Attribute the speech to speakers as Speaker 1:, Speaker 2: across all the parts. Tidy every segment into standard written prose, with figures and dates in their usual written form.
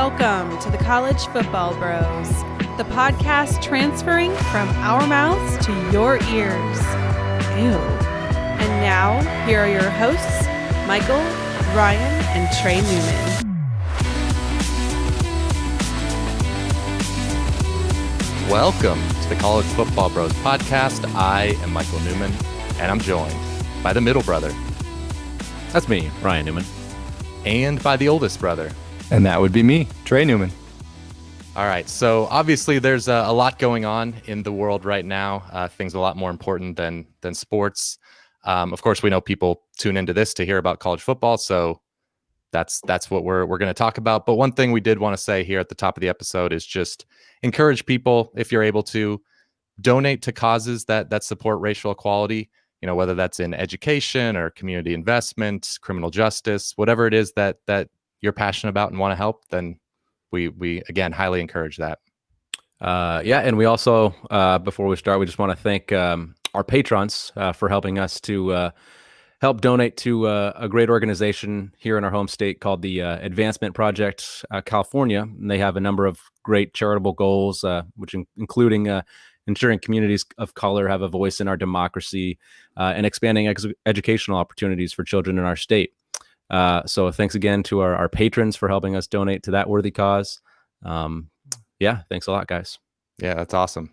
Speaker 1: Welcome to the College Football Bros, the podcast transferring from our mouths to your ears. Ew. And now, here are your hosts, Michael, Ryan, and Trey Newman.
Speaker 2: Welcome to the College Football Bros podcast. I am Michael Newman, and I'm joined by the middle brother.
Speaker 3: That's me, Ryan Newman.
Speaker 2: And by the oldest brother.
Speaker 4: And that would be me, Trey Newman.
Speaker 2: All right, so obviously there's a lot going on in the world right now. Things a lot more important than sports. Of course, we know people tune into this to hear about college football, so that's what we're going to talk about. But one thing we did want to say here at the top of the episode is just encourage people, if you're able to, donate to causes that support racial equality. You know, whether that's in education or community investment, criminal justice, whatever it is that you're passionate about and want to help, then we again highly encourage that.
Speaker 3: And we also, before we start, we just want to thank our patrons for helping us to help donate to a great organization here in our home state called the Advancement Project California. And they have a number of great charitable goals, including ensuring communities of color have a voice in our democracy and expanding educational opportunities for children in our state. So thanks again to our patrons for helping us donate to that worthy cause. Thanks a lot, guys.
Speaker 2: Yeah, that's awesome.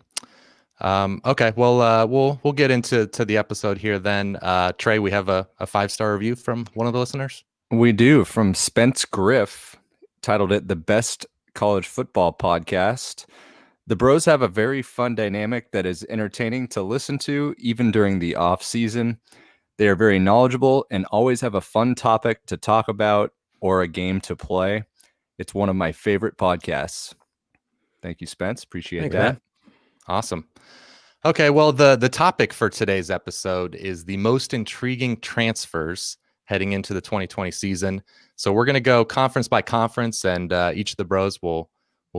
Speaker 2: Okay, well, we'll get into the episode here then. Trey, we have a 5-star review from one of the listeners.
Speaker 4: We do, from Spence Griff, titled it The Best College Football Podcast. The bros have a very fun dynamic that is entertaining to listen to, even during the off season. They are very knowledgeable and always have a fun topic to talk about or a game to play. It's one of my favorite podcasts. Thank you, Spence. Appreciate that.
Speaker 2: Man. Awesome. Okay, well, the topic for today's episode is the most intriguing transfers heading into the 2020 season. So we're going to go conference by conference, and each of the bros will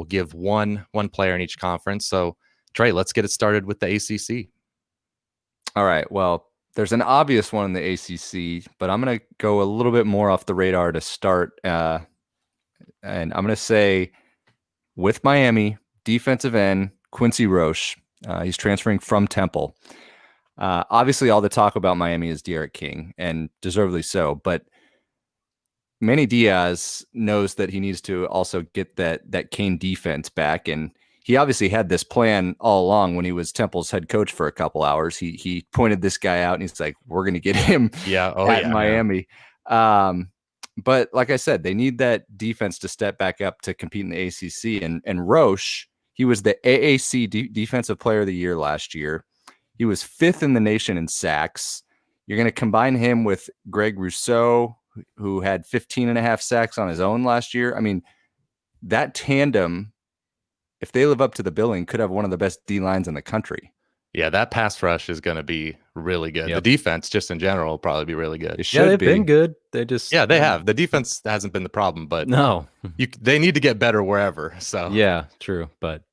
Speaker 2: give one player in each conference. So, Trey, let's get it started with the ACC.
Speaker 4: All right, well, there's an obvious one in the ACC, but I'm going to go a little bit more off the radar to start. And I'm going to say, with Miami, defensive end, Quincy Roche. He's transferring from Temple. Obviously, all the talk about Miami is Derek King, and deservedly so. But Manny Diaz knows that he needs to also get that Kane defense back, and he obviously had this plan all along when he was Temple's head coach for a couple hours. He pointed this guy out, and he's like, "We're going to get him at Miami." Yeah. But like I said, they need that defense to step back up to compete in the ACC. And Roche, he was the AAC Defensive Player of the Year last year. He was 5th in the nation in sacks. You're going to combine him with Greg Rousseau, who had 15.5 sacks on his own last year. I mean, that tandem, if they live up to the billing, could have one of the best D-lines in the country.
Speaker 2: Yeah, that pass rush is going to be really good. Yep. The defense, just in general, will probably be really good.
Speaker 3: They've been good. They
Speaker 2: have. The defense hasn't been the problem, but
Speaker 3: no,
Speaker 2: they need to get better wherever. So
Speaker 3: yeah, true, but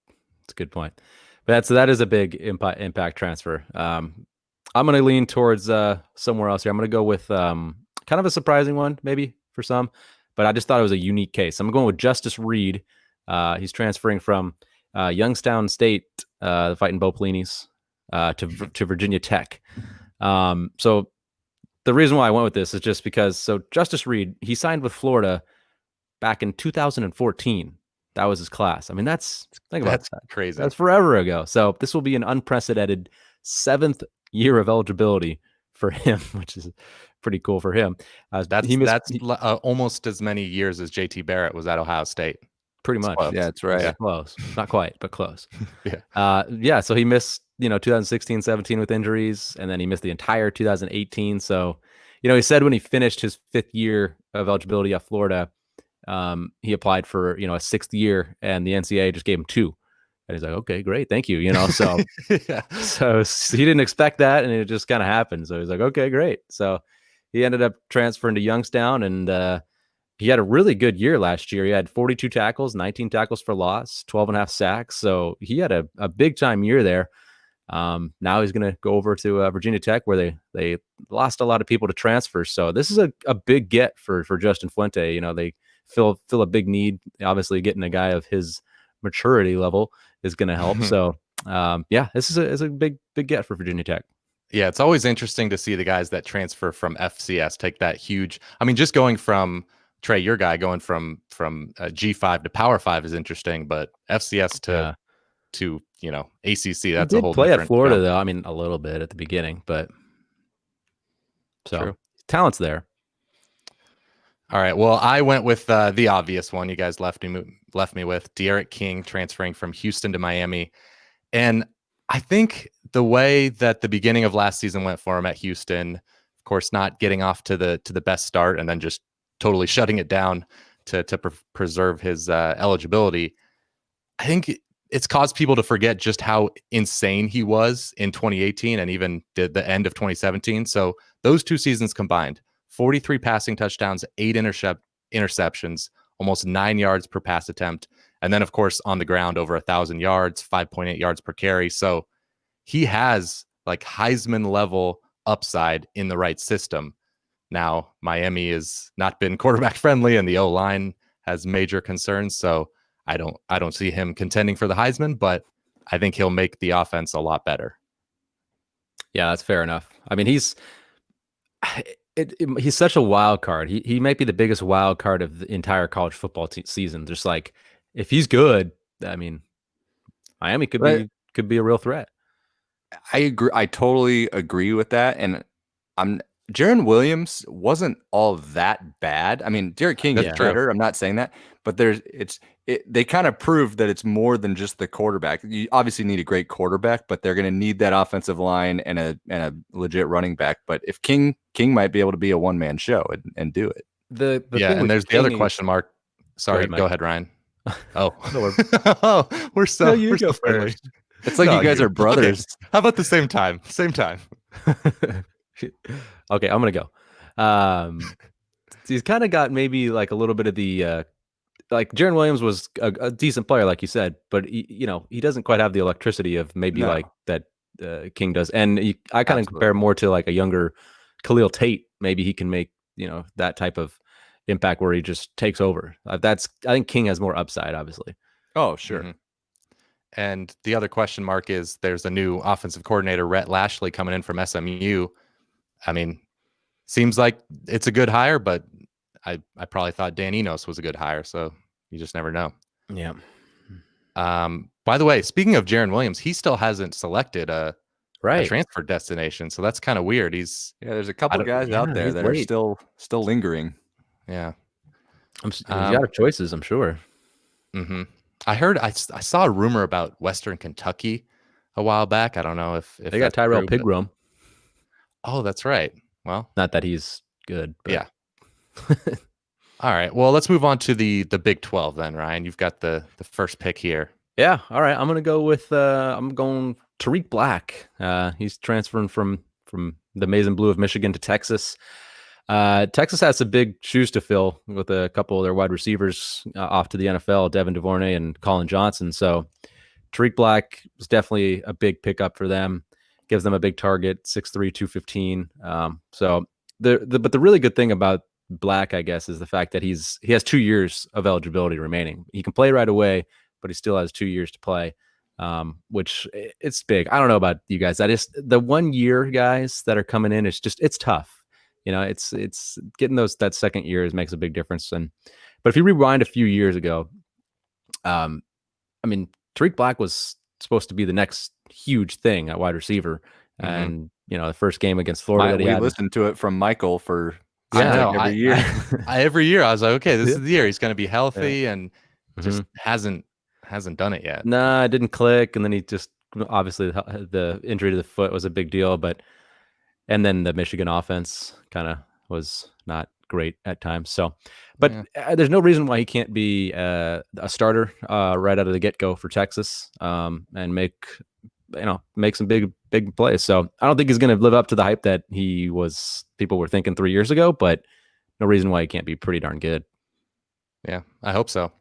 Speaker 3: it's a good point. But that is a big impact transfer. I'm going to lean towards somewhere else here. I'm going to go with kind of a surprising one, maybe for some, but I just thought it was a unique case. I'm going with Justus Reed. He's transferring from Youngstown State, the Fighting Bo Pelini's, to Virginia Tech. So the reason why I went with this is just because, Justus Reed, he signed with Florida back in 2014. That was his class. I mean, that's
Speaker 2: crazy.
Speaker 3: That's forever ago. So this will be an unprecedented 7th year of eligibility for him, which is pretty cool for him.
Speaker 2: That's almost as many years as JT Barrett was at Ohio State.
Speaker 3: Pretty much.
Speaker 4: Close. Yeah, that's right.
Speaker 3: Yeah. Close. Not quite, but close.
Speaker 2: Yeah.
Speaker 3: So he missed, 2016, 17 with injuries, and then he missed the entire 2018. So, he said when he finished his 5th year of eligibility at Florida, he applied for, a 6th year, and the NCAA just gave him 2. And he's like, okay, great. Thank you. So, so he didn't expect that, and it just kind of happened. So he's like, okay, great. So he ended up transferring to Youngstown, and he had a really good year last year. He had 42 tackles, 19 tackles for loss, 12.5 sacks. So he had a big time year there. Now he's going to go over to Virginia Tech, where they lost a lot of people to transfer. So this is a big get for Justin Fuente. They fill a big need. Obviously, getting a guy of his maturity level is going to help. So, this is a big get for Virginia Tech.
Speaker 2: Yeah, it's always interesting to see the guys that transfer from FCS take that huge. I mean, just going from Trey, your guy, going from G5 to Power 5 is interesting, but FCS to ACC, that's
Speaker 3: he
Speaker 2: a
Speaker 3: did
Speaker 2: whole
Speaker 3: play
Speaker 2: different
Speaker 3: at Florida
Speaker 2: jump.
Speaker 3: though. I mean, a little bit at the beginning, but
Speaker 2: True.
Speaker 3: Talent's there.
Speaker 2: All right. Well, I went with the obvious one you guys left me with, De'Aaron King transferring from Houston to Miami. And I think the way that the beginning of last season went for him at Houston, of course, not getting off to the best start and then just totally shutting it down to preserve his eligibility. I think it's caused people to forget just how insane he was in 2018 and even the end of 2017. So those two seasons combined, 43 passing touchdowns, 8 interceptions, almost 9 yards per pass attempt. And then, of course, on the ground, over 1,000 yards, 5.8 yards per carry. So he has like Heisman level upside in the right system. Now, Miami has not been quarterback friendly and the O-line has major concerns. So I don't see him contending for the Heisman, but I think he'll make the offense a lot better.
Speaker 3: Yeah, that's fair enough. I mean, he's such a wild card. He might be the biggest wild card of the entire college football season. Just like if he's good, I mean, Miami could be a real threat.
Speaker 4: I agree. I totally agree with that. And Jaron Williams wasn't all that bad. I mean, Derek King is better. I'm not saying that, but they kind of proved that it's more than just the quarterback. You obviously need a great quarterback, but they're going to need that offensive line and a legit running back. But if King might be able to be a one-man show and do it.
Speaker 2: And there's the other question mark. Sorry, go ahead, Ryan. Oh, we're so friendly.
Speaker 4: It's like you guys are brothers.
Speaker 2: Okay. How about the same time?
Speaker 3: Okay, I'm gonna go. He's kind of got maybe like a little bit of the like Jaron Williams was a decent player, like you said, but he doesn't quite have the electricity of maybe like that King does. And I kind of compare more to like a younger Khalil Tate. Maybe he can make that type of impact where he just takes over. I think King has more upside, obviously.
Speaker 4: Oh, sure.
Speaker 2: Mm-hmm. And the other question mark is there's a new offensive coordinator, Rhett Lashley, coming in from SMU. I mean, seems like it's a good hire, but I probably thought Dan Enos was a good hire, so you just never know.
Speaker 3: Yeah.
Speaker 2: By the way, speaking of Jaron Williams, he still hasn't selected a transfer destination, so that's kind of weird.
Speaker 4: There's a couple guys out there that are still lingering.
Speaker 2: Yeah.
Speaker 3: He's got choices, I'm sure.
Speaker 2: Mm-hmm. I saw a rumor about Western Kentucky a while back. I don't know if
Speaker 3: they got Tyrell Pigrome.
Speaker 2: Oh, that's right. Well,
Speaker 3: not that he's good. But.
Speaker 2: Yeah. All right. Well, let's move on to the Big 12 then, Ryan. You've got the first pick here.
Speaker 3: Yeah. All right. I'm going to go with I'm going Tariq Black. He's transferring from the Maize and Blue of Michigan to Texas. Texas has some big shoes to fill with a couple of their wide receivers off to the NFL, Devin DuVernay and Colin Johnson. So Tariq Black was definitely a big pickup for them. Gives them a big target, 6'3", 215. So but the really good thing about Black, I guess, is the fact that he has 2 years of eligibility remaining. He can play right away, but he still has 2 years to play, which it's big. I don't know about you guys. The 1 year guys that are coming in, it's tough. It's getting that second year makes a big difference. But if you rewind a few years ago, I mean, Tariq Black was supposed to be the next huge thing at wide receiver. Mm-hmm. And, the first game against Florida,
Speaker 4: we listened to it from Michael for
Speaker 2: every year. Every year I was like, okay, this is the year he's going to be healthy and just hasn't done it yet.
Speaker 3: Nah, it didn't click. And then he just, obviously the injury to the foot was a big deal, and then the Michigan offense kind of was not great at times. So, but there's no reason why he can't be a starter right out of the get-go for Texas and make some big plays. So I don't think he's going to live up to the hype that people were thinking 3 years ago, but no reason why he can't be pretty darn good.
Speaker 2: Yeah, I hope so.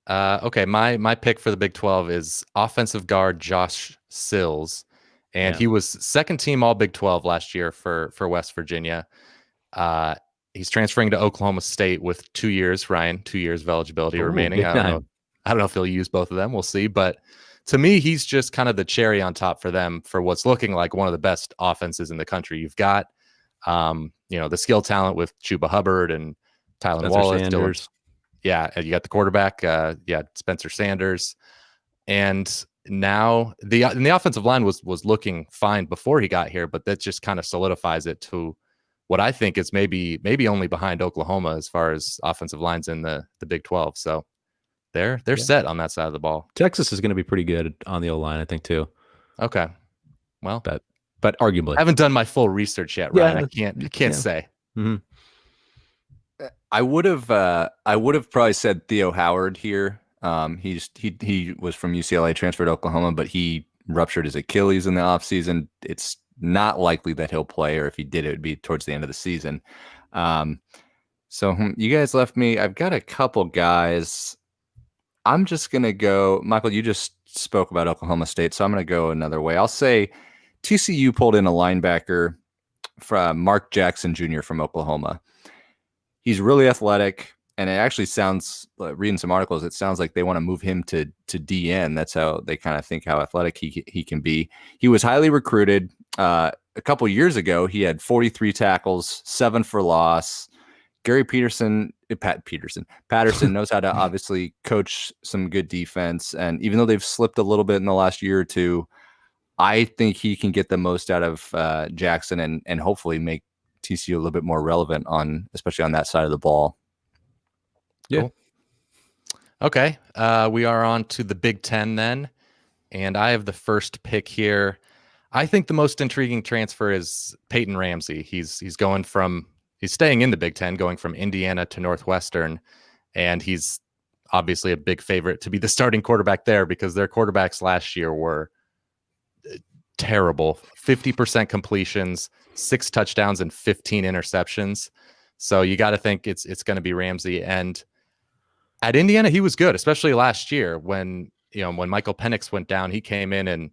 Speaker 2: Okay, my pick for the Big 12 is offensive guard Josh Sills. And he was second team all Big 12 last year for West Virginia. He's transferring to Oklahoma State with 2 years, Ryan, 2 years of eligibility remaining.
Speaker 3: big
Speaker 2: I don't know.
Speaker 3: time.
Speaker 2: I don't know if he'll use both of them. We'll see. But to me, he's just kind of the cherry on top for them for what's looking like one of the best offenses in the country. You've got, the skill talent with Chuba Hubbard and Tylan
Speaker 3: Spencer
Speaker 2: Wallace.
Speaker 3: Sanders.
Speaker 2: And you got the quarterback, Spencer Sanders. And now the offensive line was looking fine before he got here, but that just kind of solidifies it to what I think is maybe only behind Oklahoma as far as offensive lines in the Big 12. So they're set on that side of the ball.
Speaker 3: Texas is going to be pretty good on the O-line, I think, too.
Speaker 2: Okay. Well,
Speaker 3: but arguably.
Speaker 2: I haven't done my full research yet, Ryan. I can't say.
Speaker 3: Mm-hmm.
Speaker 4: I would have probably said Theo Howard here. He was from UCLA, transferred to Oklahoma, but he ruptured his Achilles in the offseason. It's not likely that he'll play, or if he did, it would be towards the end of the season. So you guys left me. I've got a couple guys. I'm just going to go, Michael, you just spoke about Oklahoma State, so I'm going to go another way. I'll say TCU pulled in a linebacker from Mark Jackson Jr. from Oklahoma. He's really athletic, and it actually sounds, reading some articles, it sounds like they want to move him to DN. That's how they kind of think how athletic he can be. He was highly recruited. A couple years ago, he had 43 tackles, 7 for loss. Patterson knows how to obviously coach some good defense. And even though they've slipped a little bit in the last year or two, I think he can get the most out of Jackson and hopefully make TCU a little bit more relevant especially on that side of the ball.
Speaker 3: Yeah.
Speaker 2: Cool. Okay. We are on to the Big Ten then. And I have the first pick here. I think the most intriguing transfer is Peyton Ramsey. He's staying in the Big Ten, going from Indiana to Northwestern. And he's obviously a big favorite to be the starting quarterback there because their quarterbacks last year were terrible. 50% completions, 6 touchdowns, and 15 interceptions. So you got to think it's going to be Ramsey. And at Indiana, he was good, especially last year when Michael Penix went down. He came in and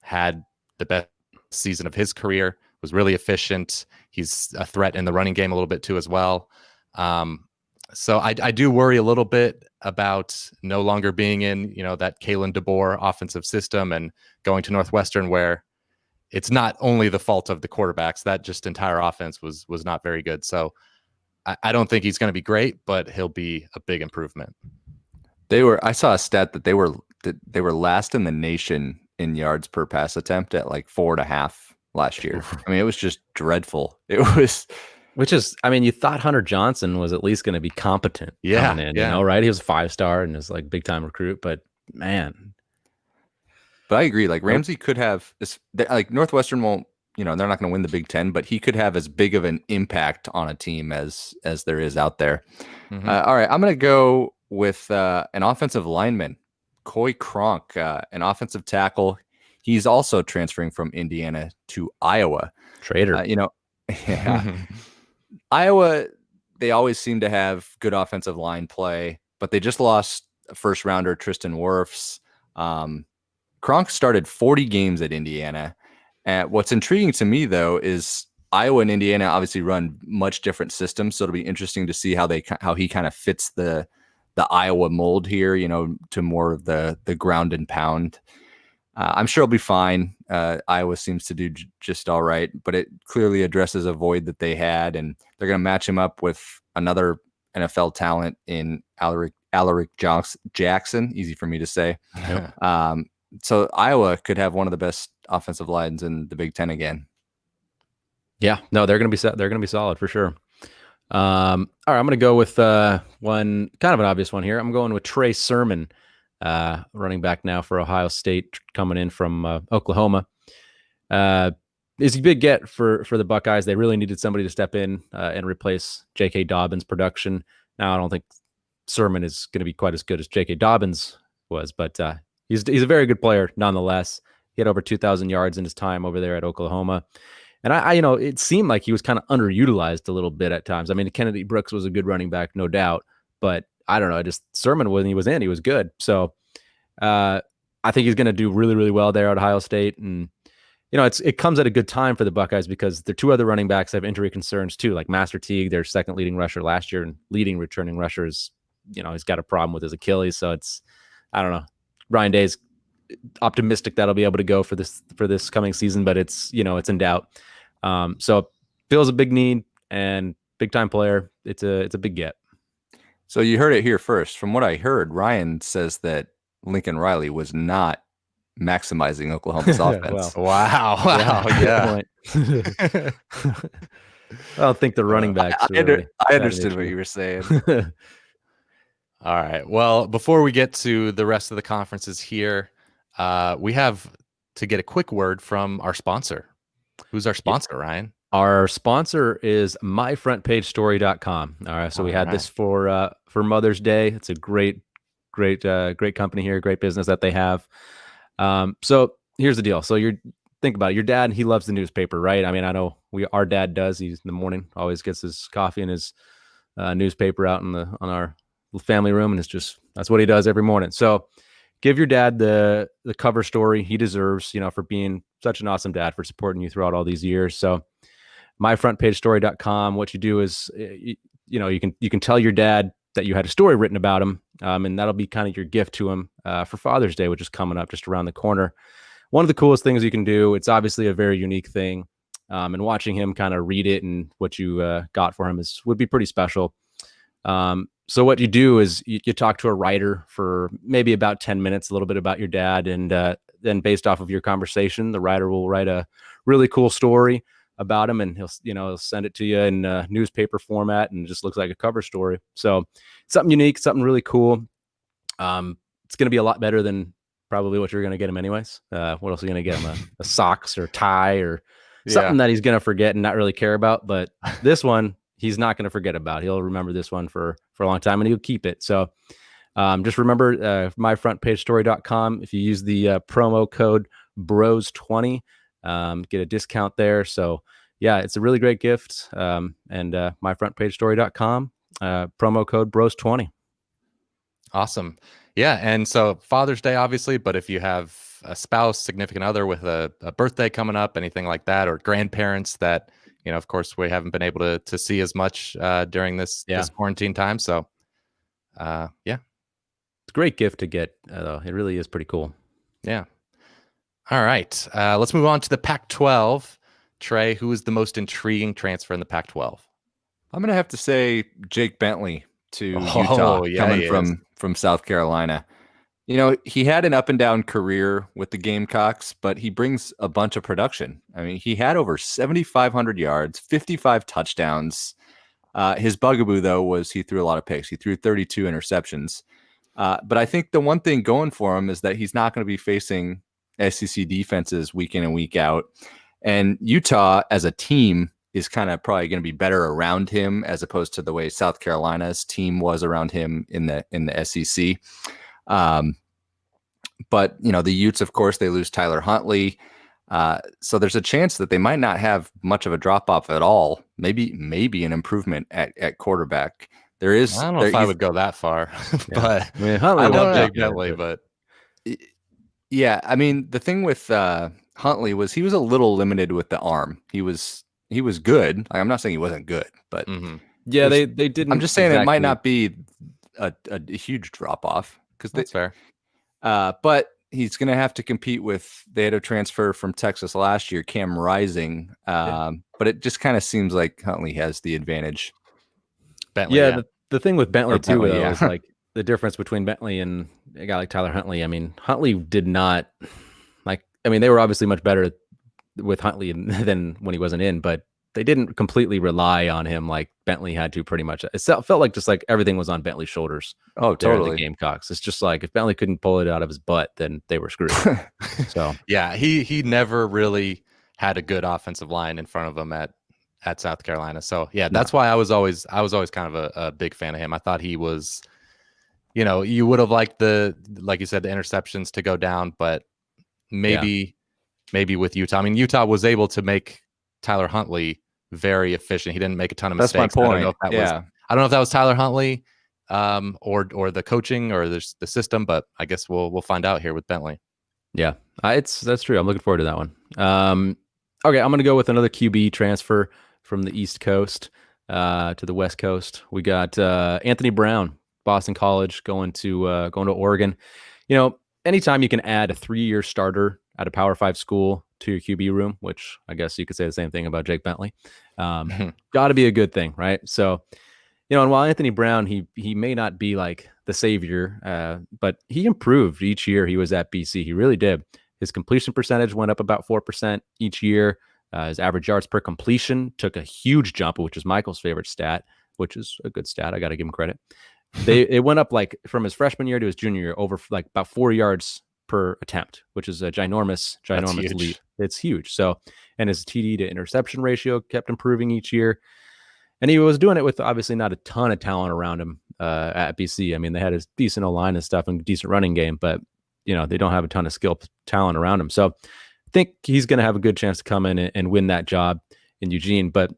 Speaker 2: had the best season of his career, was really efficient. He's a threat in the running game a little bit too as well. So I do worry a little bit about no longer being in, that Kalen DeBoer offensive system and going to Northwestern where it's not only the fault of the quarterbacks. That just entire offense was not very good. So I don't think he's going to be great, but he'll be a big improvement.
Speaker 4: I saw a stat that they were last in the nation in yards per pass attempt at like 4.5 last year. I mean, it was just dreadful. It was,
Speaker 3: you thought Hunter Johnson was at least going to be competent. Coming in, right? He was a 5-star and is like big time recruit, but man.
Speaker 4: But I agree. Like Ramsey could have this, like Northwestern won't, they're not going to win the Big Ten, but he could have as big of an impact on a team as there is out there.
Speaker 2: Mm-hmm.
Speaker 4: All right. I'm going to go with an offensive lineman, Coy Cronk, an offensive tackle. He's also transferring from Indiana to Iowa.
Speaker 3: Traitor.
Speaker 4: Yeah. Iowa, they always seem to have good offensive line play, but they just lost a first rounder, Tristan Wirfs. Cronk started 40 games at Indiana. What's intriguing to me, though, is Iowa and Indiana obviously run much different systems. So it'll be interesting to see how he kind of fits the Iowa mold here, to more of the ground and pound. I'm sure it'll be fine. Iowa seems to do just all right, but it clearly addresses a void that they had, and they're going to match him up with another NFL talent in Alaric Jackson. Easy for me to say.
Speaker 2: Yep.
Speaker 4: So Iowa could have one of the best offensive lines in the Big Ten again.
Speaker 3: Yeah, no, they're going to be solid for sure. All right, I'm going to go with one kind of an obvious one here. I'm going with Trey Sermon, running back now for Ohio State, coming in from Oklahoma. Is a big get for the Buckeyes. They really needed somebody to step in and replace J.K. Dobbins' production. Now, I don't think Sermon is going to be quite as good as J.K. Dobbins was, but he's a very good player nonetheless. He had over 2,000 yards in his time over there at Oklahoma. And I it seemed like he was kind of underutilized a little bit at times. I mean, Kennedy Brooks was a good running back, no doubt, but I don't know. Just Sermon, when he was in, he was good. So I think he's going to do really, really well there at Ohio State. And it comes at a good time for the Buckeyes because their two other running backs have injury concerns too, like Master Teague, their second leading rusher last year, and leading returning rusher is, he's got a problem with his Achilles. So I don't know. Ryan Day's optimistic that'll be able to go for this coming season, but it's in doubt. So feels a big need and big time player. It's a big get.
Speaker 4: So you heard it here first. From what I heard, Ryan says that Lincoln Riley was not maximizing Oklahoma's offense.
Speaker 2: Wow. Yeah.
Speaker 3: I don't think the running backs.
Speaker 4: I understood what you were saying.
Speaker 2: All right. Well, before we get to the rest of the conferences here, we have to get a quick word from our sponsor. Who's our sponsor, Ryan?
Speaker 3: Our sponsor is myfrontpagestory.com. All right. So we had this for Mother's Day. It's a great company here, great business that they have. So here's the deal. So think about it. Your dad, he loves the newspaper, right? I mean, I know our dad does. He's in the morning, always gets his coffee and his newspaper out on our family room. And that's what he does every morning. So give your dad the cover story he deserves, for being such an awesome dad, for supporting you throughout all these years. So myfrontpagestory.com, what you do is, you can tell your dad that you had a story written about him, and that'll be kind of your gift to him for Father's Day, which is coming up just around the corner. One of the coolest things you can do, it's obviously a very unique thing, and watching him kind of read it and what you got for him would be pretty special. So what you do is you talk to a writer for maybe about 10 minutes, a little bit about your dad, and then based off of your conversation, the writer will write a really cool story about him, and he'll send it to you in newspaper format, and it just looks like a cover story. So something unique, something really cool. It's going to be a lot better than probably what you're going to get him anyways. What else are you going to get him? A socks or tie or something that he's going to forget and not really care about. But this one, he's not going to forget about. He'll remember this one for a long time, and he'll keep it. So just remember myfrontpagestory.com. If you use the promo code BROS20, get a discount there. So yeah, it's a really great gift. And myfrontpagestory.com, promo code BROS20.
Speaker 2: Awesome. Yeah. And so Father's Day, obviously, but if you have a spouse, significant other with a birthday coming up, anything like that, or grandparents that, of course, we haven't been able to see as much during this quarantine time. So yeah,
Speaker 3: it's a great gift to get. It really is pretty cool.
Speaker 2: Yeah. All right. Let's move on to the Pac-12. Trey, who is the most intriguing transfer in the Pac-12?
Speaker 4: I'm going to have to say Jake Bentley to Utah, coming from South Carolina. He had an up and down career with the Gamecocks, but he brings a bunch of production. I mean, he had over 7,500 yards, 55 touchdowns. His bugaboo, though, was he threw a lot of picks. He threw 32 interceptions. But I think the one thing going for him is that he's not going to be facing SEC defenses week in and week out. And Utah as a team is kind of probably going to be better around him as opposed to the way South Carolina's team was around him in the SEC. But the Utes, of course, they lose Tyler Huntley. So there's a chance that they might not have much of a drop off at all. Maybe an improvement at quarterback. There is.
Speaker 2: I don't know if I would go that far, but
Speaker 3: I mean, Huntley,
Speaker 2: I love Jake Bentley, but
Speaker 4: yeah, I mean, the thing with Huntley was he was a little limited with the arm. He was good. I'm not saying he wasn't good, but
Speaker 3: yeah, they didn't.
Speaker 4: I'm just saying it might not be a huge drop off because
Speaker 2: that's fair.
Speaker 4: But he's going to have to compete with. They had a transfer from Texas last year, Cam Rising. But it just kind of seems like Huntley has the advantage.
Speaker 2: Bentley,
Speaker 3: yeah. The thing with Bentley too is like the difference between Bentley and a guy like Tyler Huntley. I mean, Huntley did not they were obviously much better with Huntley than when he wasn't in, but they didn't completely rely on him like Bentley had to pretty much. It felt like just like everything was on Bentley's shoulders.
Speaker 4: Oh, totally.
Speaker 3: The Gamecocks. It's just like if Bentley couldn't pull it out of his butt, then they were screwed. So
Speaker 2: yeah, he never really had a good offensive line in front of him at South Carolina. So yeah, that's why I was always kind of a big fan of him. I thought he was, you would have liked like you said, the interceptions to go down, but maybe with Utah. I mean, Utah was able to make Tyler Huntley very efficient. He didn't make a ton of mistakes.
Speaker 4: That's my point.
Speaker 2: I don't know if that was Tyler Huntley or the coaching or the system, but I guess we'll find out here with Bentley.
Speaker 3: Yeah, that's true. I'm looking forward to that one. Okay, I'm going to go with another QB transfer from the East Coast to the West Coast. We got Anthony Brown, Boston College, going to Oregon. You know, anytime you can add a 3-year starter at a Power 5 school to your QB room, which I guess you could say the same thing about Jake Bentley, got to be a good thing, right? So, you know, and while Anthony Brown, he may not be like the savior, but he improved each year he was at BC. He really did. His completion percentage went up about 4% each year. His average yards per completion took a huge jump, which is Michael's favorite stat, which is a good stat. I got to give him credit. It went up like from his freshman year to his junior year over like about 4 yards per attempt, which is a ginormous leap. It's huge. So, and his TD to interception ratio kept improving each year. And he was doing it with obviously not a ton of talent around him at BC. I mean, they had a decent O-line and stuff and decent running game, but, you know, they don't have a ton of talent around him. So I think he's going to have a good chance to come in and win that job in Eugene. But,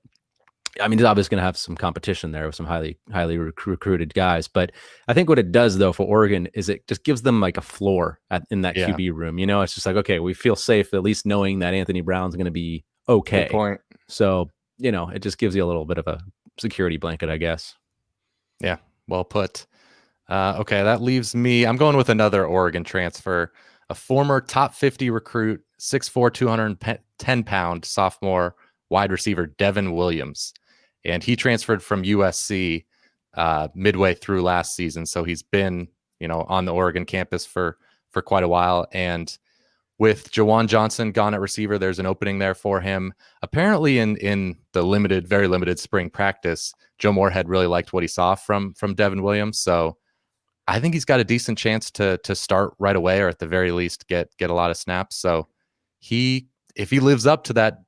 Speaker 3: I mean, he's obviously going to have some competition there with some highly recruited guys. But I think what it does, though, for Oregon is it just gives them like a floor in that QB room. You know, it's just like, okay, we feel safe at least knowing that Anthony Brown's going to be okay.
Speaker 4: Good point.
Speaker 3: So, you know, it just gives you a little bit of a security blanket, I guess.
Speaker 2: Yeah, well put. Okay, that leaves me. I'm going with another Oregon transfer, a former top 50 recruit, 6'4", 210-pound sophomore wide receiver, Devin Williams. And he transferred from USC midway through last season. So he's been, you know, on the Oregon campus for quite a while. And with Jawan Johnson gone at receiver, there's an opening there for him. Apparently in the very limited spring practice, Joe Moorhead really liked what he saw from Devin Williams. So I think he's got a decent chance to start right away, or at the very least get a lot of snaps. So if he lives up to that,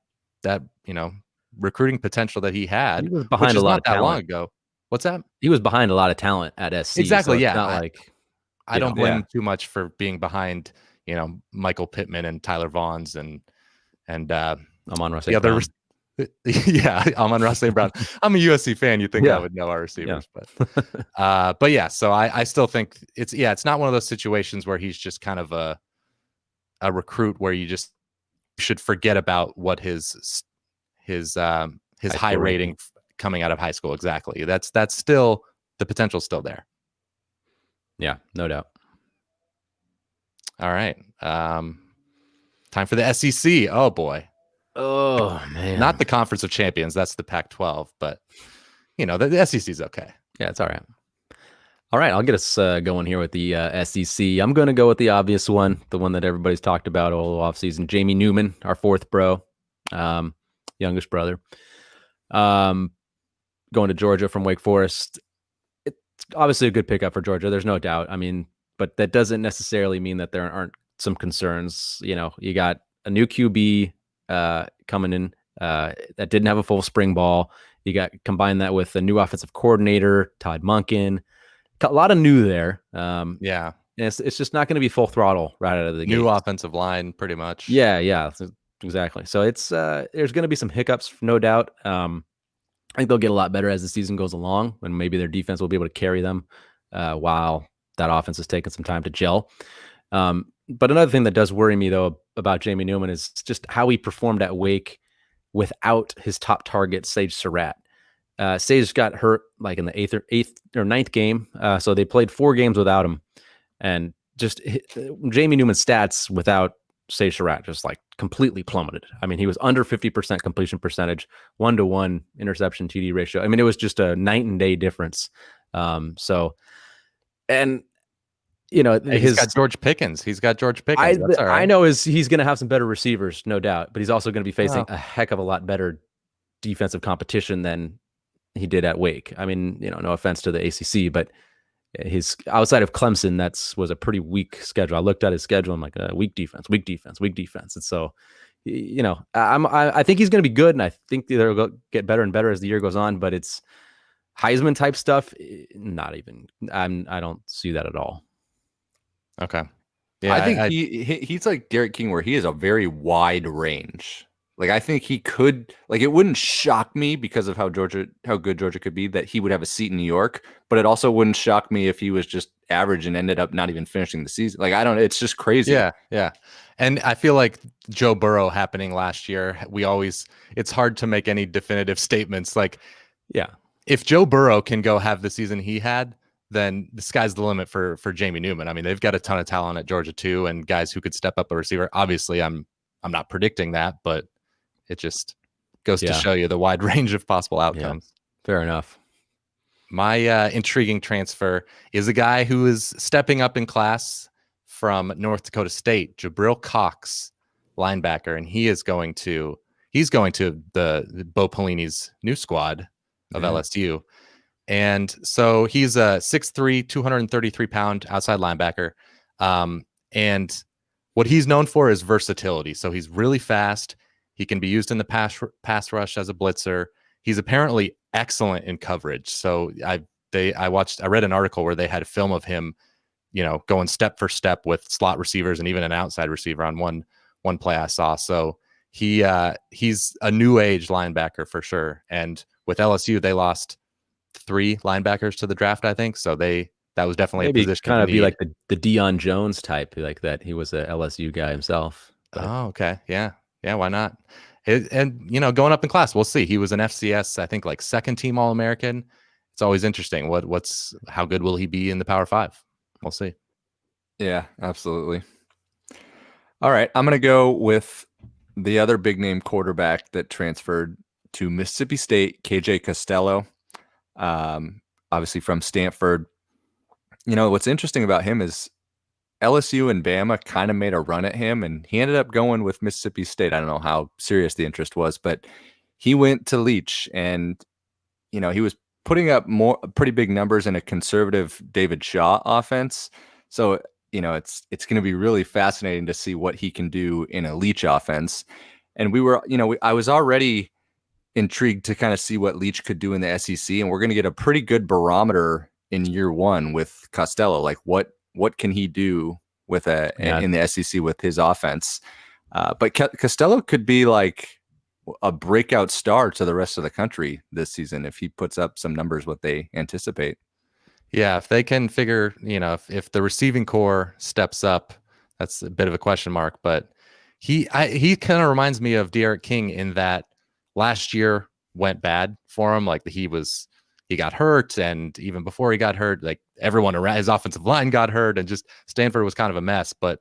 Speaker 2: you know, recruiting potential that he had,
Speaker 3: he was behind
Speaker 2: which is
Speaker 3: a lot
Speaker 2: not
Speaker 3: of
Speaker 2: that
Speaker 3: talent.
Speaker 2: long ago. What's that?
Speaker 3: He was behind a lot of talent at SC.
Speaker 2: Exactly.
Speaker 3: So
Speaker 2: yeah.
Speaker 3: not like
Speaker 2: I don't blame him too much for being behind, you know, Michael Pittman and Tyler Vaughns and
Speaker 3: Amon-Ra
Speaker 2: the other. Yeah, Amon-Ra St. Brown. I'm a USC fan. You think I would know our receivers, but yeah. So I still think it's not one of those situations where he's just kind of a recruit where you just should forget about what his high rating coming out of high school. Exactly. That's still the potential's still there.
Speaker 3: Yeah, no doubt.
Speaker 2: All right. Time for the SEC. Oh boy.
Speaker 3: Oh man.
Speaker 2: Not the Conference of Champions. That's the Pac-12, but you know, the SEC's okay.
Speaker 3: Yeah, it's all right. All right, I'll get us going here with the SEC. I'm going to go with the obvious one, the one that everybody's talked about all offseason. Jamie Newman, our fourth bro, youngest brother. Going to Georgia from Wake Forest. It's obviously a good pickup for Georgia. There's no doubt. I mean, but that doesn't necessarily mean that there aren't some concerns. You know, you got a new QB coming in that didn't have a full spring ball. You got combine that with a new offensive coordinator, Todd Monken. A lot of new there.
Speaker 2: Yeah.
Speaker 3: And it's just not going to be full throttle right out of the gate.
Speaker 2: New offensive line, pretty much.
Speaker 3: Yeah, exactly. So it's there's going to be some hiccups, no doubt. I think they'll get a lot better as the season goes along, and maybe their defense will be able to carry them while that offense is taking some time to gel. But another thing that does worry me, though, about Jamie Newman is just how he performed at Wake without his top target, Sage Surratt. Sage got hurt like in the eighth or ninth game. So they played 4 games without him. And just Jamie Newman's stats without Sage Surratt just like completely plummeted. I mean, he was under 50% completion percentage, 1-to-1 interception TD ratio. I mean, it was just a night and day difference. So, and you know,
Speaker 2: he's got George Pickens. That's all right.
Speaker 3: I know he's going to have some better receivers, no doubt, but he's also going to be facing a heck of a lot better defensive competition than he did at Wake. I mean, you know, no offense to the ACC, but his outside of Clemson, was a pretty weak schedule. I looked at his schedule. I'm like, weak defense. And so, you know, I think he's going to be good, and I think they'll get better and better as the year goes on. But it's Heisman type stuff. Not even. I don't see that at all.
Speaker 2: Okay. Yeah,
Speaker 4: I think he's like Derek King, where he has a very wide range. Like, I think he could, like, it wouldn't shock me because of how good Georgia could be that he would have a seat in New York, but it also wouldn't shock me if he was just average and ended up not even finishing the season. Like, it's just crazy.
Speaker 2: Yeah. And I feel like Joe Burrow happening last year, it's hard to make any definitive statements. Like,
Speaker 3: Yeah.
Speaker 2: if Joe Burrow can go have the season he had, then the sky's the limit for Jamie Newman. I mean, they've got a ton of talent at Georgia too, and guys who could step up a receiver. Obviously, I'm not predicting that, but it just goes to show you the wide range of possible outcomes.
Speaker 3: Yeah, fair enough.
Speaker 2: My intriguing transfer is a guy who is stepping up in class from North Dakota State, Jabril Cox, linebacker, and he's going to the Bo Pelini's new squad of LSU. And so he's a 6'3", 233-pound outside linebacker. And what he's known for is versatility. So he's really fast. He can be used in the pass rush as a blitzer. He's apparently excellent in coverage. So I read an article where they had film of him, going step for step with slot receivers and even an outside receiver on one play I saw. So he's a new age linebacker for sure. And with LSU, they lost 3 linebackers to the draft, I think. So that was definitely
Speaker 3: maybe
Speaker 2: a position
Speaker 3: kind of
Speaker 2: need.
Speaker 3: be like the Deion Jones type, like that. He was a LSU guy himself. But.
Speaker 2: Oh, okay. Yeah. Why not? And going up in class, we'll see. He was an FCS, I think, like second team All-American. It's always interesting. How good will he be in the Power 5? We'll see.
Speaker 4: Yeah, absolutely. All right, I'm going to go with the other big name quarterback that transferred to Mississippi State, KJ Costello, obviously from Stanford. What's interesting about him is LSU and Bama kind of made a run at him, and he ended up going with Mississippi State. I don't know how serious the interest was, but he went to Leach, and he was putting up pretty big numbers in a conservative David Shaw offense. So it's going to be really fascinating to see what he can do in a Leach offense. And I was already intrigued to kind of see what Leach could do in the SEC, and we're going to get a pretty good barometer in year one with Costello. Like what can he do with in the SEC with his offense? But Costello could be like a breakout star to the rest of the country this season if he puts up some numbers what they anticipate.
Speaker 2: Yeah, if they can figure, if the receiving core steps up, that's a bit of a question mark. But he kind of reminds me of De'Aaron King in that last year went bad for him. Like he got hurt, and even before he got hurt, like everyone around his offensive line got hurt, and just Stanford was kind of a mess. But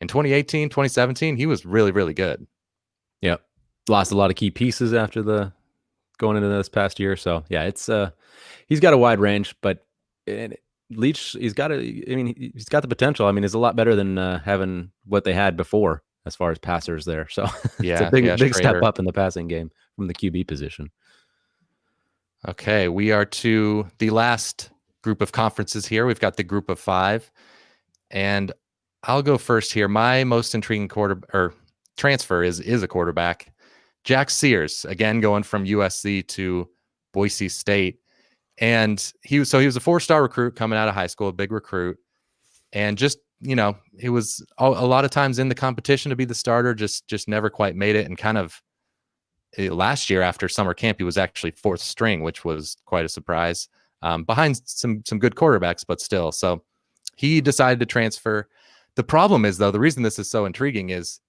Speaker 2: in 2018, 2017, he was really, really good.
Speaker 3: Yeah. Lost a lot of key pieces after going into this past year. So yeah, it's he's got a wide range, but Leach, he's got the potential. I mean, it's a lot better than having what they had before as far as passers there. So it's a big step up in the passing game from the QB position.
Speaker 2: Okay, we are to the last group of conferences here. We've got the group of 5, and I'll go first here. My most intriguing transfer is a quarterback, Jack Sears, again going from USC to Boise State, and he was a 4-star recruit coming out of high school, a big recruit, and just it was a lot of times in the competition to be the starter, just never quite made it, and kind of. Last year after summer camp, he was actually 4th string, which was quite a surprise, behind some good quarterbacks, but still. So he decided to transfer. The problem is, though, the reason this is so intriguing is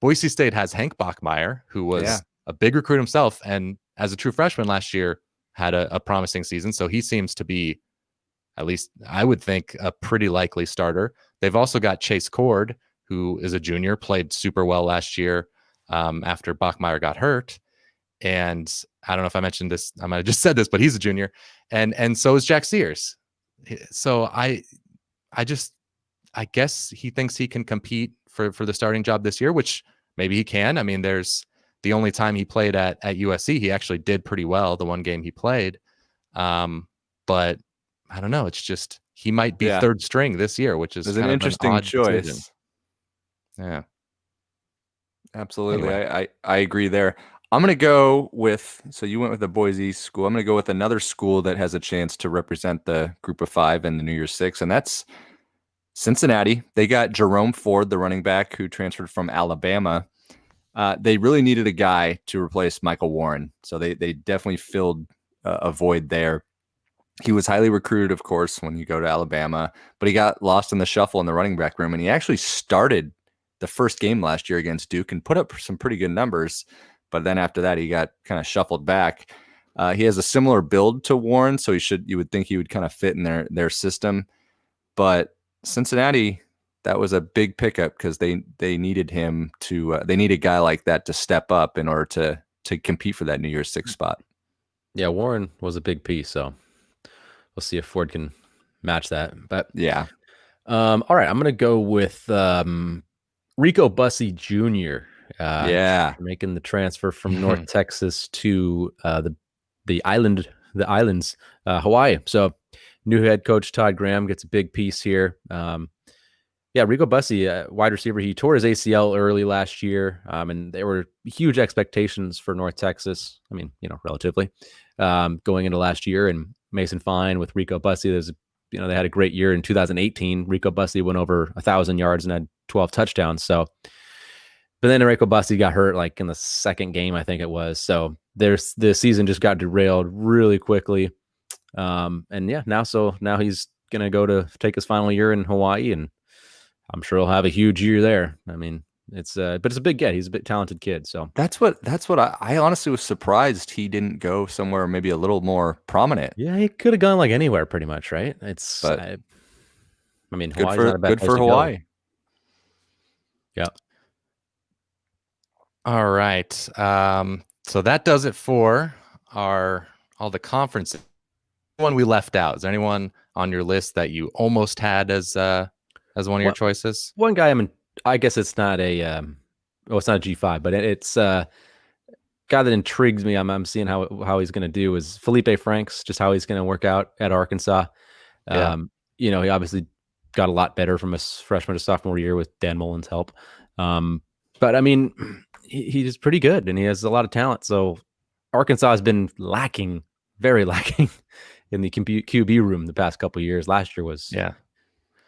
Speaker 2: Boise State has Hank Bachmeier, who was a big recruit himself, and as a true freshman last year had a promising season. So he seems to be, at least I would think, a pretty likely starter. They've also got Chase Cord, who is a junior, played super well last year after Bachmeier got hurt. And I don't know if I mentioned this, I might have just said this, but he's a junior, and so is Jack Sears. So I guess he thinks he can compete for the starting job this year, which maybe he can. I mean, there's the only time he played at USC, he actually did pretty well the one game he played. But I don't know. It's just he might be 3rd string this year, which is
Speaker 4: an interesting choice.
Speaker 2: Decision. Yeah,
Speaker 4: absolutely.
Speaker 2: Anyway.
Speaker 4: I agree there. I'm going to go with, so you went with the Boise school. I'm going to go with another school that has a chance to represent the group of 5 in the New Year's 6, and that's Cincinnati. They got Jerome Ford, the running back who transferred from Alabama. They really needed a guy to replace Michael Warren. So they definitely filled a void there. He was highly recruited, of course, when you go to Alabama, but he got lost in the shuffle in the running back room. And he actually started the first game last year against Duke and put up some pretty good numbers. But then after that, he got kind of shuffled back. He has a similar build to Warren, so you would think he would kind of fit in their system. But Cincinnati, that was a big pickup because they needed him to. They need a guy like that to step up in order to compete for that New Year's Six spot.
Speaker 3: Yeah, Warren was a big piece, so we'll see if Ford can match that. But
Speaker 4: yeah,
Speaker 3: all right, I'm gonna go with Rico Bussey Jr. Making the transfer from North Texas to the islands, Hawaii. So new head coach Todd Graham gets a big piece here. Rico Bussey, wide receiver, he tore his ACL early last year, and there were huge expectations for North Texas. I mean, relatively going into last year, and Mason Fine with Rico Bussey. They had a great year in 2018. Rico Bussey went over 1,000 yards and had 12 touchdowns. So, but then Rico Bussey got hurt like in the second game, I think it was. So the season just got derailed really quickly. Now he's gonna go to take his final year in Hawaii, and I'm sure he'll have a huge year there. I mean, but it's a big get. He's a bit talented kid. So
Speaker 4: that's what I honestly was surprised he didn't go somewhere maybe a little more prominent.
Speaker 3: Yeah, he could have gone like anywhere pretty much, right? I mean, Hawaii's not a bad place
Speaker 4: for
Speaker 3: to
Speaker 4: Hawaii.
Speaker 3: Go. Yeah.
Speaker 2: All right. So that does it for all the conferences. One we left out. Is there anyone on your list that you almost had as one of your choices?
Speaker 3: One guy, I guess it's not it's not a G5, but it's a guy that intrigues me. I'm seeing how he's going to do is Felipe Franks, just how he's going to work out at Arkansas.
Speaker 4: Yeah.
Speaker 3: He obviously got a lot better from his freshman to sophomore year with Dan Mullen's help. But I mean, he's pretty good and he has a lot of talent. So Arkansas has been very lacking in the QB room the past couple of years. Last year was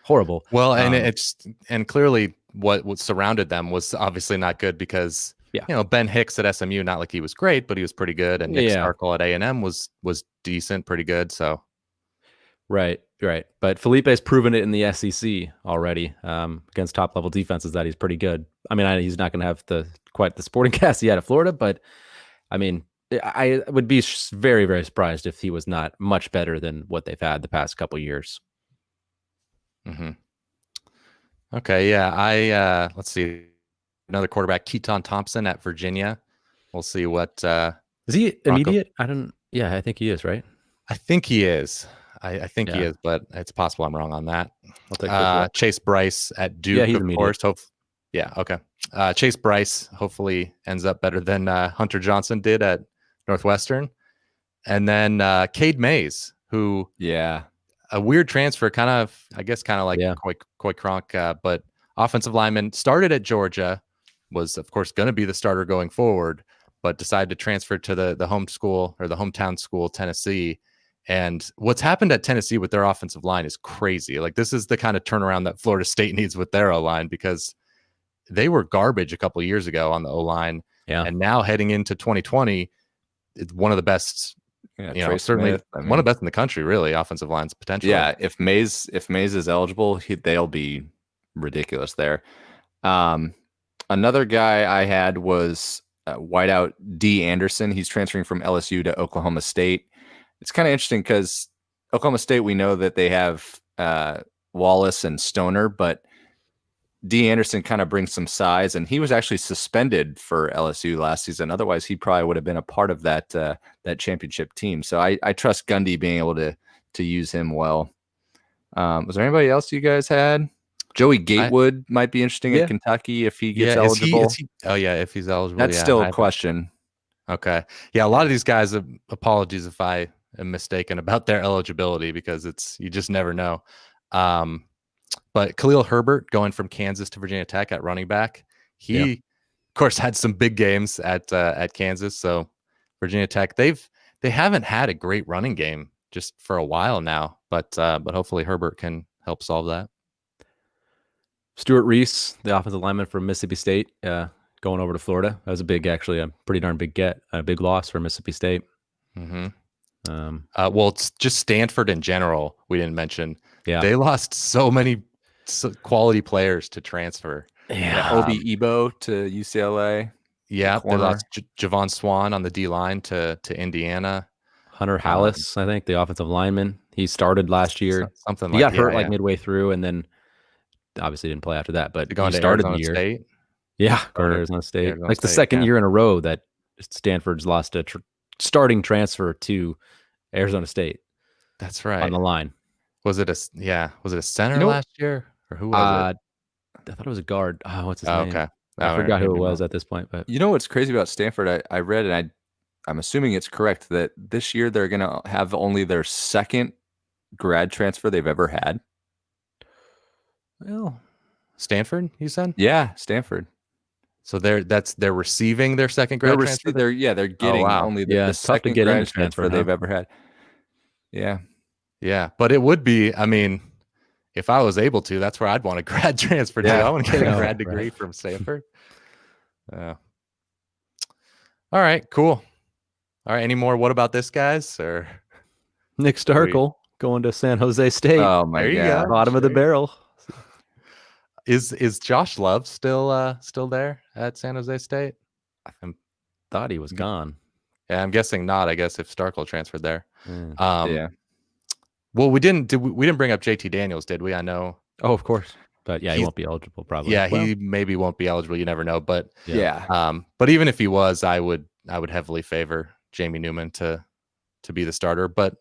Speaker 3: horrible.
Speaker 2: Well, and clearly what surrounded them was obviously not good because Ben Hicks at SMU, not like he was great, but he was pretty good, and Nick Starkel at A&M was decent, pretty good. So
Speaker 3: right. But Felipe's proven it in the SEC already against top level defenses that he's pretty good. I mean, he's not going to have quite the sporting cast he had at Florida, but I mean, I would be very, very surprised if he was not much better than what they've had the past couple of years.
Speaker 2: Mm-hmm. Okay, yeah. Let's see. Another quarterback, Keaton Thompson at Virginia. We'll see what.
Speaker 3: Is he immediate? I think he is, right?
Speaker 2: I think he is. I think he is, but it's possible I'm wrong on that.
Speaker 3: I'll take
Speaker 2: Chase Bryce at Duke,
Speaker 3: he's
Speaker 2: of
Speaker 3: immediate.
Speaker 2: course. Okay. Chase Bryce hopefully ends up better than Hunter Johnson did at Northwestern. And then Cade Mays, who a weird transfer, kind of like Coy Cronk, but offensive lineman, started at Georgia, was of course going to be the starter going forward, but decided to transfer to the home school or the hometown school, Tennessee. And what's happened at Tennessee with their offensive line is crazy. Like this is the kind of turnaround that Florida State needs with their O-line, because they were garbage a couple of years ago on the O-line. Yeah. And now heading into 2020, it's one of the best, certainly one of the best in the country, really, offensive lines potentially.
Speaker 4: Yeah. If Mays is eligible, they'll be ridiculous there. Another guy I had was wideout D. Anderson. He's transferring from LSU to Oklahoma State. It's kind of interesting because Oklahoma State, we know that they have Wallace and Stoner, but D. Anderson kind of brings some size, and he was actually suspended for LSU last season. Otherwise, he probably would have been a part of that championship team. So I trust Gundy being able to use him well. Was there anybody else you guys had? Joey Gatewood might be interesting at Kentucky if he gets eligible.
Speaker 2: If he's eligible.
Speaker 4: That's still a question.
Speaker 2: Okay. Yeah, a lot of these guys, apologies if I am mistaken about their eligibility, because you just never know. But Khalil Herbert going from Kansas to Virginia Tech at running back, he of course had some big games at Kansas. So Virginia Tech, they haven't had a great running game just for a while now, but hopefully Herbert can help solve that.
Speaker 3: Stuart Reese, the offensive lineman from Mississippi State, going going over to Florida. That was a pretty darn big get, a big loss for Mississippi State.
Speaker 2: Mm-hmm. Well, it's just Stanford in general. We didn't mention.
Speaker 3: Yeah.
Speaker 2: They lost so many quality players to transfer.
Speaker 3: Yeah.
Speaker 4: Obi Ebo to UCLA.
Speaker 2: Yeah, they lost Javon Swan on the D line to Indiana.
Speaker 3: Hunter Hallis, I think, the offensive lineman. He started last year.
Speaker 2: Something
Speaker 3: he
Speaker 2: like
Speaker 3: got hurt like midway through, and then obviously didn't play after that. But
Speaker 2: going
Speaker 3: he
Speaker 2: to
Speaker 3: started
Speaker 2: Arizona
Speaker 3: the year.
Speaker 2: State.
Speaker 3: Yeah, going to Arizona State.
Speaker 2: Arizona
Speaker 3: Like the
Speaker 2: State,
Speaker 3: second
Speaker 2: yeah.
Speaker 3: year in a row that Stanford's lost a starting transfer to Arizona State.
Speaker 2: That's right.
Speaker 3: On the line.
Speaker 2: Was it a center last year, or who was it?
Speaker 3: I thought it was a guard. Oh, what's his name?
Speaker 2: Okay.
Speaker 3: I forgot who it was at this point. But
Speaker 4: you know what's crazy about Stanford? I read, and I'm assuming it's correct, that this year they're going to have only their second grad transfer they've ever had.
Speaker 2: Well, Stanford, you said?
Speaker 4: Yeah, Stanford.
Speaker 2: So they're receiving their second grad transfer?
Speaker 4: They're getting only the second grad transfer they've ever had. Yeah.
Speaker 2: Yeah, but it would be, I mean, if I was able to, that's where I'd want a grad transfer to. I want to get a grad degree from Stanford. All right, cool. All right, any more what about this, guys? Or
Speaker 3: Nick Starkel going to San Jose State.
Speaker 4: Oh my God.
Speaker 3: Bottom of the barrel.
Speaker 2: Is Josh Love still there at San Jose State?
Speaker 3: I thought he was gone.
Speaker 2: Yeah, I'm guessing not. I guess if Starkel transferred there.
Speaker 4: Yeah.
Speaker 2: Well, we didn't bring up JT Daniels, did we? I know.
Speaker 3: Oh, of course. But yeah, he won't be eligible probably.
Speaker 2: Yeah, he maybe won't be eligible. You never know. But
Speaker 4: yeah.
Speaker 2: But even if he was, I would heavily favor Jamie Newman to be the starter. But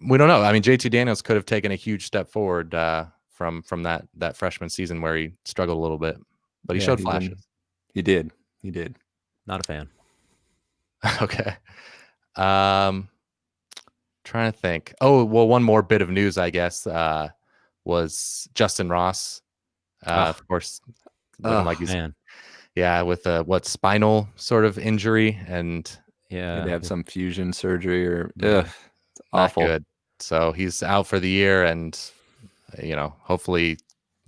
Speaker 2: we don't know. I mean, JT Daniels could have taken a huge step forward from that freshman season where he struggled a little bit, but he showed flashes.
Speaker 4: He did.
Speaker 3: Not a fan.
Speaker 2: Okay. Trying to think. Oh, well, one more bit of news, I guess, was Justin Ross. Of course, like he's, with a spinal sort of injury, and
Speaker 4: they have some fusion surgery or it's awful.
Speaker 2: Good. So he's out for the year, and hopefully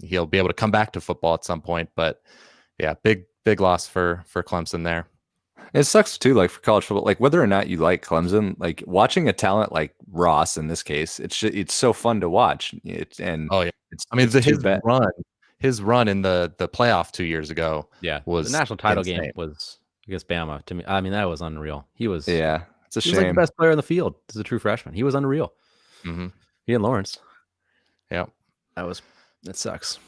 Speaker 2: he'll be able to come back to football at some point. But yeah, big loss for Clemson there.
Speaker 4: It sucks too, like for college football, like whether or not you like Clemson, like watching a talent like Ross in this case, it's so fun to watch. His run in the playoff 2 years ago, was
Speaker 3: the national title
Speaker 2: insane.
Speaker 3: game was against Bama. To me, I mean, that was unreal. He was
Speaker 4: it's a shame.
Speaker 3: He was like the best player in the field as a true freshman. He was unreal.
Speaker 2: Mm-hmm.
Speaker 3: He and Lawrence.
Speaker 2: Yeah,
Speaker 3: that sucks.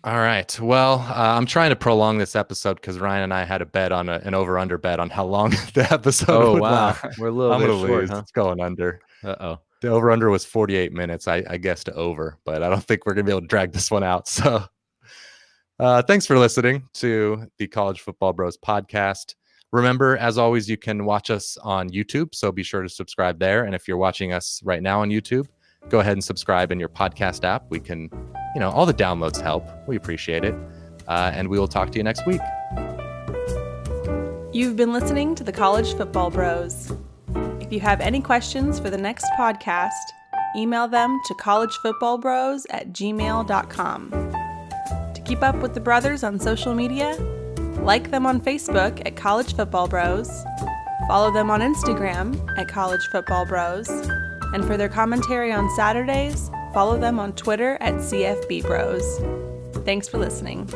Speaker 2: All right. Well, I'm trying to prolong this episode because Ryan and I had a bet on an over/under bet on how long the episode would last.
Speaker 3: We're a little bit short, huh?
Speaker 2: It's going under.
Speaker 3: Uh-oh.
Speaker 2: The over/under was 48 minutes. I guessed over, but I don't think we're going to be able to drag this one out. So thanks for listening to the College Football Bros podcast. Remember, as always, you can watch us on YouTube, so be sure to subscribe there. And if you're watching us right now on YouTube, go ahead and subscribe in your podcast app. We can... all the downloads help. We appreciate it. And we will talk to you next week.
Speaker 1: You've been listening to the College Football Bros. If you have any questions for the next podcast, email them to collegefootballbros@gmail.com. To keep up with the brothers on social media, like them on Facebook at College Football Bros, follow them on Instagram at College Football Bros, and for their commentary on Saturdays, follow them on Twitter at CFB Bros. Thanks for listening.